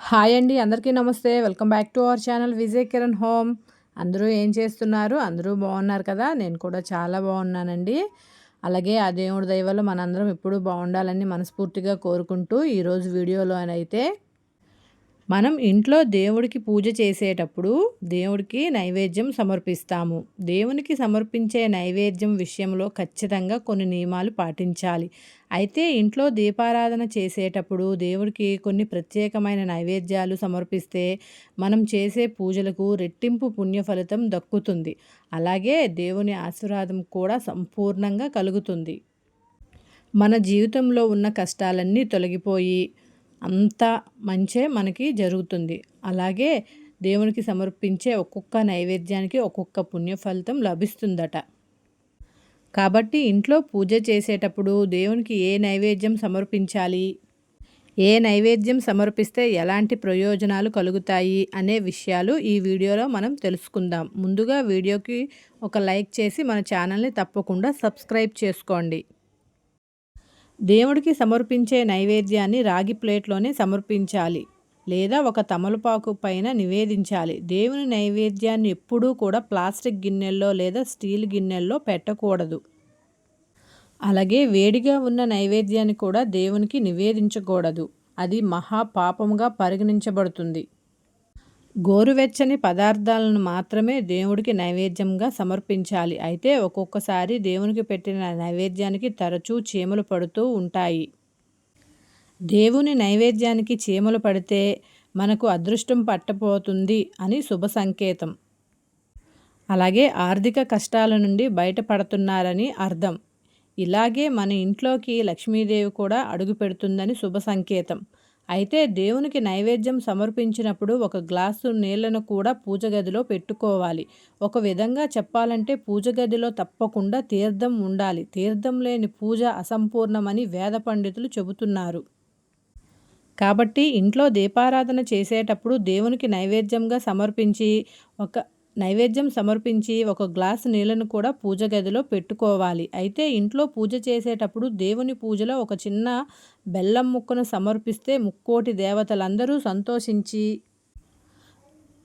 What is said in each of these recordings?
Hi అండి. అందరికీ నమస్తే. Welcome back to our channel Vijay Kiran home. అందరూ ఏం చేస్తున్నారు? అందరూ బాగున్నారు కదా! నేను కూడా చాలా బాగున్నానండి. అలాగే ఆ దేవుడి దయ వల్ల మనందరం ఎప్పుడూ బాగుండాలని మనస్ఫూర్తిగా కోరుకుంటూ ఈరోజు వీడియోలోనైతే మనం ఇంట్లో దేవుడికి పూజ చేసేటప్పుడు దేవుడికి నైవేద్యం సమర్పిస్తాము. దేవునికి సమర్పించే నైవేద్యం విషయంలో ఖచ్చితంగా కొన్ని నియమాలు పాటించాలి. అయితే ఇంట్లో దీపారాధన చేసేటప్పుడు దేవుడికి కొన్ని ప్రత్యేకమైన నైవేద్యాలు సమర్పిస్తే మనం చేసే పూజలకు రెట్టింపు పుణ్య ఫలితం దక్కుతుంది. అలాగే దేవుని ఆశీర్వాదం కూడా సంపూర్ణంగా కలుగుతుంది. మన జీవితంలో ఉన్న కష్టాలన్నీ తొలగిపోయి అంతా మంచే మనకి జరుగుతుంది. అలాగే దేవునికి సమర్పించే ఒక్కొక్క నైవేద్యానికి ఒక్కొక్క పుణ్య ఫలితం లభిస్తుందట. కాబట్టి ఇంట్లో పూజ చేసేటప్పుడు దేవునికి ఏ నైవేద్యం సమర్పించాలి, ఏ నైవేద్యం సమర్పిస్తే ఎలాంటి ప్రయోజనాలు కలుగుతాయి అనే విషయాలు ఈ వీడియోలో మనం తెలుసుకుందాం. ముందుగా వీడియోకి ఒక లైక్ చేసి మన ఛానల్ని తప్పకుండా సబ్స్క్రైబ్ చేసుకోండి. దేవుడికి సమర్పించే నైవేద్యాన్ని రాగి ప్లేట్లోనే సమర్పించాలి లేదా ఒక తమలపాకు పైన నివేదించాలి. దేవుని నైవేద్యాన్ని ఎప్పుడూ కూడా ప్లాస్టిక్ గిన్నెల్లో లేదా స్టీల్ గిన్నెల్లో పెట్టకూడదు. అలాగే వేడిగా ఉన్న నైవేద్యాన్ని కూడా దేవునికి నివేదించకూడదు. అది మహా పాపముగా పరిగణించబడుతుంది. గోరువెచ్చని పదార్థాలను మాత్రమే దేవుడికి నైవేద్యంగా సమర్పించాలి. అయితే ఒక్కొక్కసారి దేవునికి పెట్టిన నైవేద్యానికి తరచూ చీమలు పడుతూ ఉంటాయి. దేవుని నైవేద్యానికి చీమలు పడితే మనకు అదృష్టం పట్టబోతుంది అని శుభ సంకేతం. అలాగే ఆర్థిక కష్టాల నుండి బయటపడుతున్నారని అర్థం. ఇలాగే మన ఇంట్లోకి లక్ష్మీదేవి కూడా అడుగు పెడుతుందని శుభ సంకేతం. అయితే దేవునికి నైవేద్యం సమర్పించినప్పుడు ఒక గ్లాసు నీళ్లను కూడా పూజ గదిలో పెట్టుకోవాలి. ఒక విధంగా చెప్పాలంటే పూజ గదిలో తప్పకుండా తీర్థం ఉండాలి. తీర్థం లేని పూజ అసంపూర్ణమని వేద పండితులు చెబుతున్నారు. కాబట్టి ఇంట్లో దీపారాధన చేసేటప్పుడు దేవునికి నైవేద్యం సమర్పించి ఒక గ్లాసు నీళ్లను కూడా పూజ గదిలో పెట్టుకోవాలి. అయితే ఇంట్లో పూజ చేసేటప్పుడు దేవుని పూజలో ఒక చిన్న బెల్లం ముక్కను సమర్పిస్తే ముక్కోటి దేవతలందరూ సంతోషించి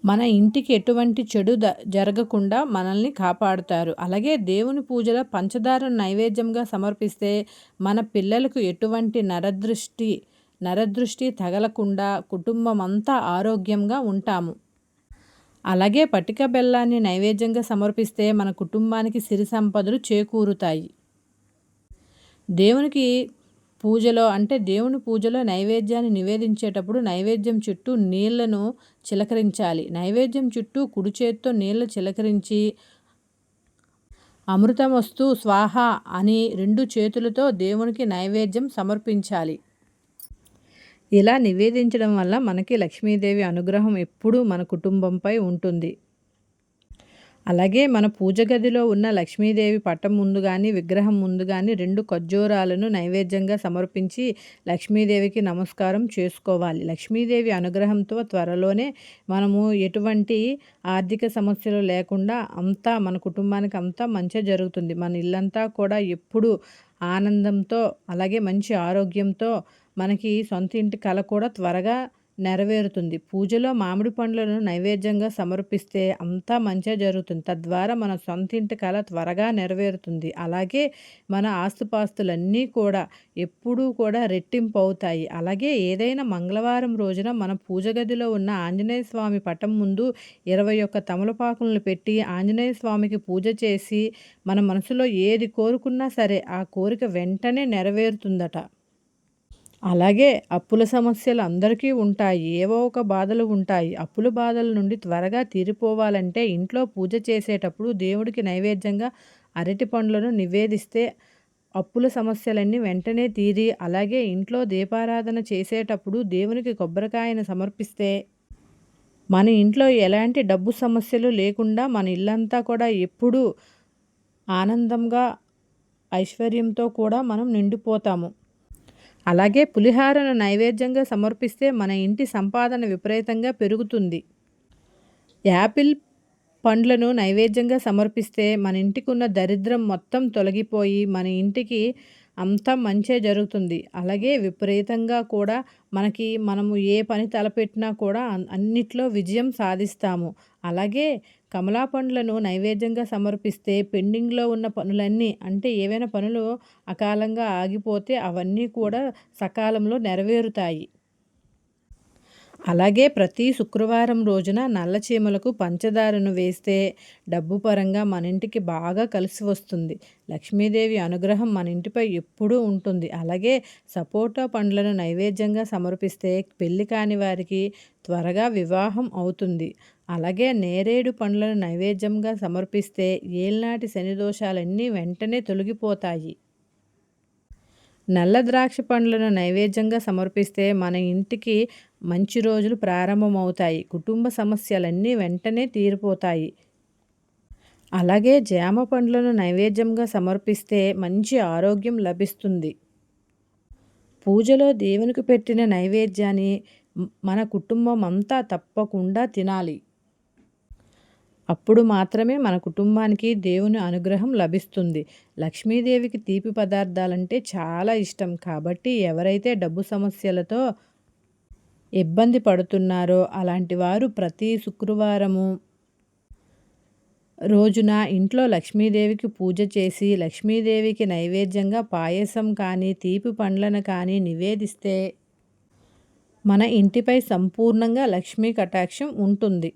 మన ఇంటికి ఎటువంటి చెడు జరగకుండా మనల్ని కాపాడుతారు. అలాగే దేవుని పూజలో పంచదారను నైవేద్యంగా సమర్పిస్తే మన పిల్లలకు ఎటువంటి నరదృష్టి తగలకుండా కుటుంబం అంతా ఆరోగ్యంగా ఉంటాము. అలాగే పటిక బెల్లాన్ని నైవేద్యంగా సమర్పిస్తే మన కుటుంబానికి సిరి సంపదలు చేకూరుతాయి. దేవుని పూజలో నైవేద్యాన్ని నివేదించేటప్పుడు నైవేద్యం చుట్టూ నీళ్లను చిలకరించాలి. నైవేద్యం చుట్టూ కుడి చేత్తో నీళ్లు చిలకరించి అమృతమస్తు స్వాహ అని 2 చేతులతో దేవునికి నైవేద్యం సమర్పించాలి. ఇలా నివేదించడం వల్ల మనకి లక్ష్మీదేవి అనుగ్రహం ఎప్పుడూ మన కుటుంబంపై ఉంటుంది. అలాగే మన పూజ గదిలో ఉన్న లక్ష్మీదేవి పటం ముందు కానీ విగ్రహం ముందు కానీ 2 ఖర్జూరాలను నైవేద్యంగా సమర్పించి లక్ష్మీదేవికి నమస్కారం చేసుకోవాలి. లక్ష్మీదేవి అనుగ్రహంతో త్వరలోనే మనము ఎటువంటి ఆర్థిక సమస్యలు లేకుండా అంతా మన కుటుంబానికి అంతా మంచి జరుగుతుంది. మన ఇల్లంతా కూడా ఎప్పుడు ఆనందంతో అలాగే మంచి ఆరోగ్యంతో మనకి సొంత ఇంటి కల కూడా త్వరగా నెరవేరుతుంది. పూజలో మామిడి పండ్లను నైవేద్యంగా సమర్పిస్తే అంతా మంచిగా జరుగుతుంది. తద్వారా మన సొంత ఇంటి కల త్వరగా నెరవేరుతుంది. అలాగే మన ఆస్తుపాస్తులన్నీ కూడా ఎప్పుడూ కూడా రెట్టింపు అవుతాయి. అలాగే ఏదైనా మంగళవారం రోజున మన పూజ గదిలో ఉన్న ఆంజనేయ స్వామి పటం ముందు 21 తమలపాకులను పెట్టి ఆంజనేయ స్వామికి పూజ చేసి మన మనసులో ఏది కోరుకున్నా సరే ఆ కోరిక వెంటనే నెరవేరుతుందట. అలాగే అప్పుల సమస్యలు అందరికీ ఉంటాయి. ఏవో ఒక బాధలు ఉంటాయి. అప్పుల బాధల నుండి త్వరగా తీరిపోవాలంటే ఇంట్లో పూజ చేసేటప్పుడు దేవుడికి నైవేద్యంగా అరటి పండ్లను నివేదిస్తే అప్పుల సమస్యలన్నీ వెంటనే తీరి అలాగే ఇంట్లో దీపారాధన చేసేటప్పుడు దేవునికి కొబ్బరికాయను సమర్పిస్తే మన ఇంట్లో ఎలాంటి డబ్బు సమస్యలు లేకుండా మన ఇల్లంతా కూడా ఎప్పుడూ ఆనందంగా ఐశ్వర్యంతో కూడా మనం నిండిపోతాము. అలాగే పులిహారను నైవేద్యంగా సమర్పిస్తే మన ఇంటి సంపాదన విపరీతంగా పెరుగుతుంది. యాపిల్ పండ్లను నైవేద్యంగా సమర్పిస్తే మన ఇంటికి ఉన్న దరిద్రం మొత్తం తొలగిపోయి మన ఇంటికి అంతా మంచే జరుగుతుంది. అలాగే విపరీతంగా కూడా మనము ఏ పని తలపెట్టినా కూడా అన్నిట్లో విజయం సాధిస్తాము. అలాగే కమలా పండ్లను నైవేద్యంగా సమర్పిస్తే పెండింగ్‌లో ఉన్న పనులన్నీ అంటే ఏవైనా పనులు అకాలంగా ఆగిపోతే అవన్నీ కూడా సకాలంలో నెరవేరుతాయి. అలాగే ప్రతి శుక్రవారం రోజున నల్ల చీమలకు పంచదారను వేస్తే డబ్బు పరంగా మన ఇంటికి బాగా కలిసి వస్తుంది. లక్ష్మీదేవి అనుగ్రహం మన ఇంటిపై ఎప్పుడూ ఉంటుంది. అలాగే సపోటా పండ్లను నైవేద్యంగా సమర్పిస్తే పెళ్లి కాని వారికి త్వరగా వివాహం అవుతుంది. అలాగే నేరేడు పండ్లను నైవేద్యంగా సమర్పిస్తే ఏళ్నాటి శని దోషాలన్నీ వెంటనే తొలగిపోతాయి. నల్ల ద్రాక్ష పండ్లను నైవేద్యంగా సమర్పిస్తే మన ఇంటికి మంచి రోజులు ప్రారంభమవుతాయి. కుటుంబ సమస్యలన్నీ వెంటనే తీరిపోతాయి. అలాగే జామ పండ్లను నైవేద్యంగా సమర్పిస్తే మంచి ఆరోగ్యం లభిస్తుంది. పూజలో దేవునికి పెట్టిన నైవేద్యాన్ని మన కుటుంబం అంతా తప్పకుండా తినాలి. అప్పుడు మాత్రమే మన కుటుంబానికి దేవుని అనుగ్రహం లభిస్తుంది. లక్ష్మీదేవికి తీపి పదార్థాలంటే చాలా ఇష్టం. కాబట్టి ఎవరైతే డబ్బు సమస్యలతో ఇబ్బంది పడుతున్నారో అలాంటి వారు ప్రతి శుక్రవారము రోజున ఇంట్లో లక్ష్మీదేవికి పూజ చేసి లక్ష్మీదేవికి నైవేద్యంగా పాయసం కానీ తీపి పండ్లను కానీ నివేదిస్తే మన ఇంటిపై సంపూర్ణంగా లక్ష్మీ కటాక్షం ఉంటుంది.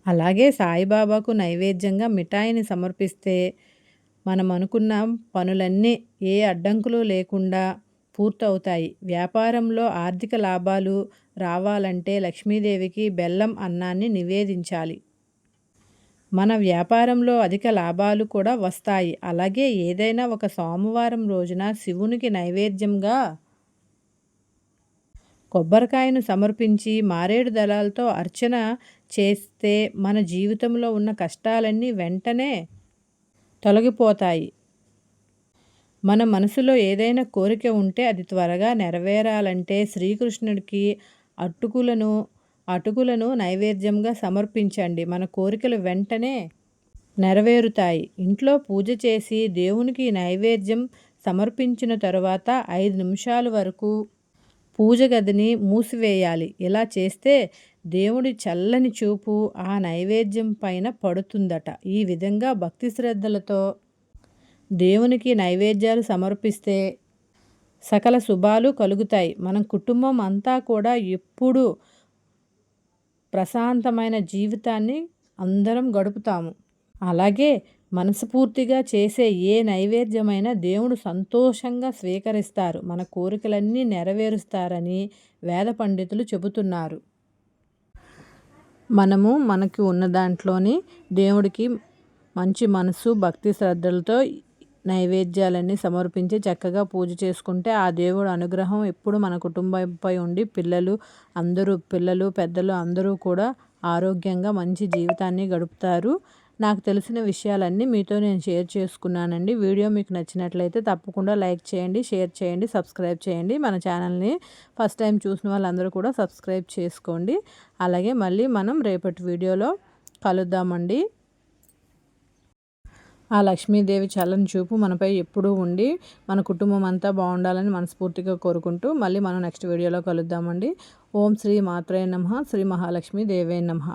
అలాగే సాయిబాబాకు నైవేద్యంగా మిఠాయిని సమర్పిస్తే మనం అనుకున్న పనులన్నీ ఏ అడ్డంకులు లేకుండా పూర్తవుతాయి. వ్యాపారంలో ఆర్థిక లాభాలు రావాలంటే లక్ష్మీదేవికి బెల్లం అన్నాన్ని నివేదించాలి. మన వ్యాపారంలో అధిక లాభాలు కూడా వస్తాయి. అలాగే ఏదైనా ఒక సోమవారం రోజున శివునికి నైవేద్యంగా కొబ్బరికాయను సమర్పించి మారేడు దళాలతో అర్చన చేస్తే మన జీవితంలో ఉన్న కష్టాలన్నీ వెంటనే తొలగిపోతాయి. మన మనసులో ఏదైనా కోరిక ఉంటే అది త్వరగా నెరవేరాలంటే శ్రీకృష్ణుడికి అటుకులను నైవేద్యంగా సమర్పించండి. మన కోరికలు వెంటనే నెరవేరుతాయి. ఇంట్లో పూజ చేసి దేవునికి నైవేద్యం సమర్పించిన తరువాత 5 నిమిషాల వరకు పూజ గదిని మూసివేయాలి. ఇలా చేస్తే దేవుడి చల్లని చూపు ఆ నైవేద్యం పైన పడుతుందట. ఈ విధంగా భక్తి శ్రద్ధలతో దేవునికి నైవేద్యాలు సమర్పిస్తే సకల శుభాలు కలుగుతాయి. మన కుటుంబం అంతా కూడా ఎప్పుడూ ప్రశాంతమైన జీవితాన్ని అందరం గడుపుతాము. అలాగే మనస్ఫూర్తిగా చేసే ఏ నైవేద్యమైనా దేవుడు సంతోషంగా స్వీకరిస్తారు. మన కోరికలన్నీ నెరవేరుస్తారని వేద పండితులు చెబుతున్నారు. మనకి ఉన్న దాంట్లోని దేవుడికి మంచి మనసు భక్తి శ్రద్ధలతో నైవేద్యాలన్నీ సమర్పించి చక్కగా పూజ చేసుకుంటే ఆ దేవుడు అనుగ్రహం ఎప్పుడు మన కుటుంబంపై ఉండి పిల్లలు పెద్దలు అందరూ కూడా ఆరోగ్యంగా మంచి జీవితాన్ని గడుపుతారు. నాకు తెలిసిన విషయాలన్నీ మీతో నేను షేర్ చేసుకున్నానండి. వీడియో మీకు నచ్చినట్లయితే తప్పకుండా లైక్ చేయండి, షేర్ చేయండి, సబ్స్క్రైబ్ చేయండి. మన ఛానల్ని ఫస్ట్ టైం చూసిన వాళ్ళందరూ కూడా సబ్స్క్రైబ్ చేసుకోండి. అలాగే మళ్ళీ మనం రేపటి వీడియోలో కలుద్దామండి. ఆ లక్ష్మీదేవి చల్లని చూపు మనపై ఎప్పుడూ ఉండి మన కుటుంబం అంతా బాగుండాలని మనస్ఫూర్తిగా కోరుకుంటూ మళ్ళీ మనం నెక్స్ట్ వీడియోలో కలుద్దామండి. ఓం శ్రీ మాత్రే నమః. శ్రీ మహాలక్ష్మీ దేవే నమః.